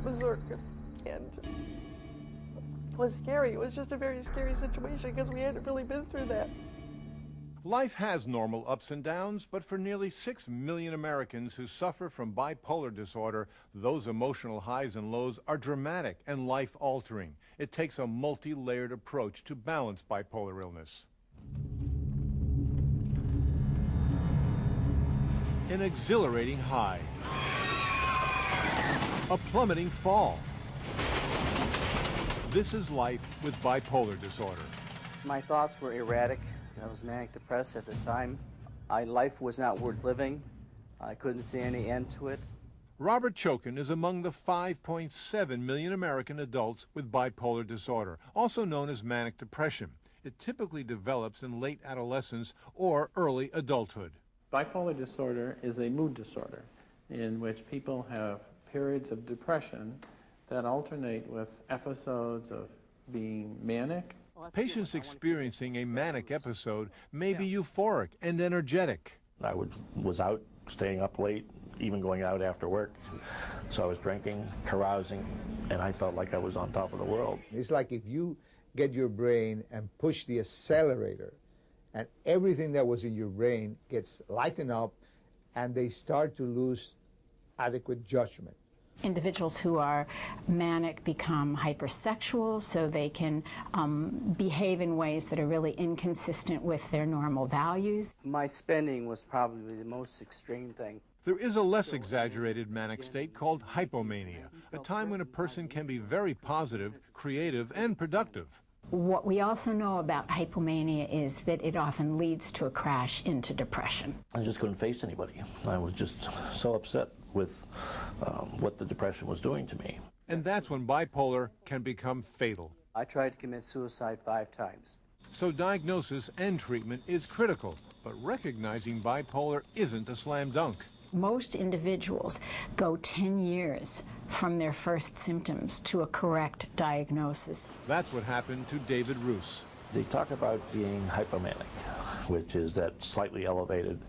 berserk, and it was scary. It was just a very scary situation because we hadn't really been through that. Life has normal ups and downs, but for nearly 6 million Americans who suffer from bipolar disorder, those emotional highs and lows are dramatic and life-altering. It takes a multi-layered approach to balance bipolar illness. An exhilarating high, a plummeting fall. This is life with bipolar disorder. My thoughts were erratic. I was manic depressed at the time. Life was not worth living. I couldn't see any end to it. Robert Chokin is among the 5.7 million American adults with bipolar disorder, also known as manic depression. It typically develops in late adolescence or early adulthood. Bipolar disorder is a mood disorder in which people have periods of depression that alternate with episodes of being manic. Patients experiencing a manic episode may be euphoric and energetic. I was out, staying up late, even going out after work. So I was drinking, carousing, and I felt like I was on top of the world. It's like if you get your brain and push the accelerator, and everything that was in your brain gets lightened up, and they start to lose adequate judgment. Individuals who are manic become hypersexual, so they can behave in ways that are really inconsistent with their normal values. My spending was probably the most extreme thing. There is a less exaggerated manic state called hypomania, a time when a person can be very positive, creative, and productive. What we also know about hypomania is that it often leads to a crash into depression. I just couldn't face anybody. I was just so upset with what the depression was doing to me. And that's when bipolar can become fatal. I tried to commit suicide 5 times. So diagnosis and treatment is critical, but recognizing bipolar isn't a slam dunk. Most individuals go 10 years from their first symptoms to a correct diagnosis. That's what happened to David Roos. They talk about being hypomanic, which is that slightly elevated,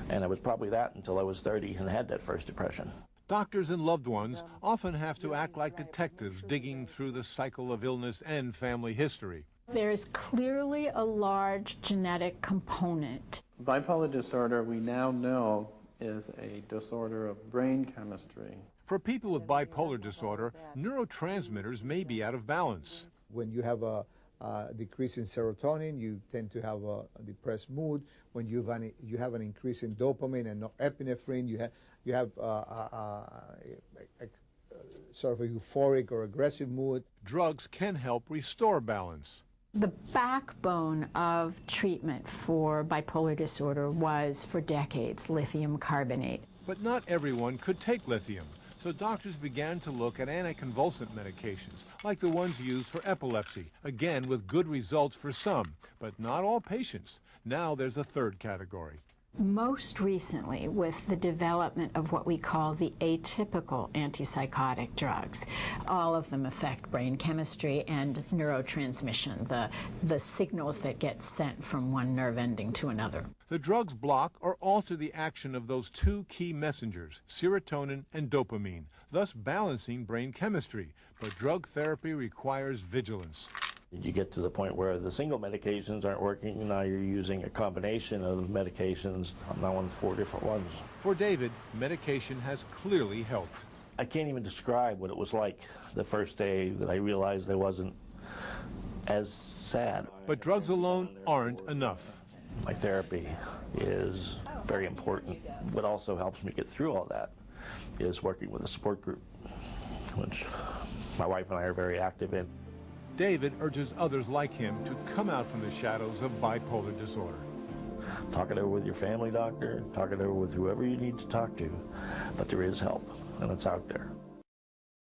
and I was probably that until I was 30 and had that first depression. Doctors and loved ones often have to act like detectives digging through the cycle of illness and family history. There's clearly a large genetic component. Bipolar disorder, we now know, is a disorder of brain chemistry. For people with bipolar disorder, neurotransmitters may be out of balance. When you have a decrease in serotonin, you tend to have a depressed mood. When you have an increase in dopamine and epinephrine, you have sort of a euphoric or aggressive mood. Drugs can help restore balance. The backbone of treatment for bipolar disorder was, for decades, lithium carbonate. But not everyone could take lithium, so doctors began to look at anticonvulsant medications, like the ones used for epilepsy, again with good results for some, but not all patients. Now there's a third category. Most recently, with the development of what we call the atypical antipsychotic drugs, all of them affect brain chemistry and neurotransmission, the signals that get sent from one nerve ending to another. The drugs block or alter the action of those two key messengers, serotonin and dopamine, thus balancing brain chemistry. But drug therapy requires vigilance. You get to the point where the single medications aren't working, now you're using a combination of medications, now on 4 different ones. For David, medication has clearly helped. I can't even describe what it was like the first day that I realized I wasn't as sad. But drugs alone aren't enough. My therapy is very important. What also helps me get through all that is working with a support group, which my wife and I are very active in. David urges others like him to come out from the shadows of bipolar disorder. Talk it over with your family doctor, talk it over with whoever you need to talk to, but there is help, and it's out there.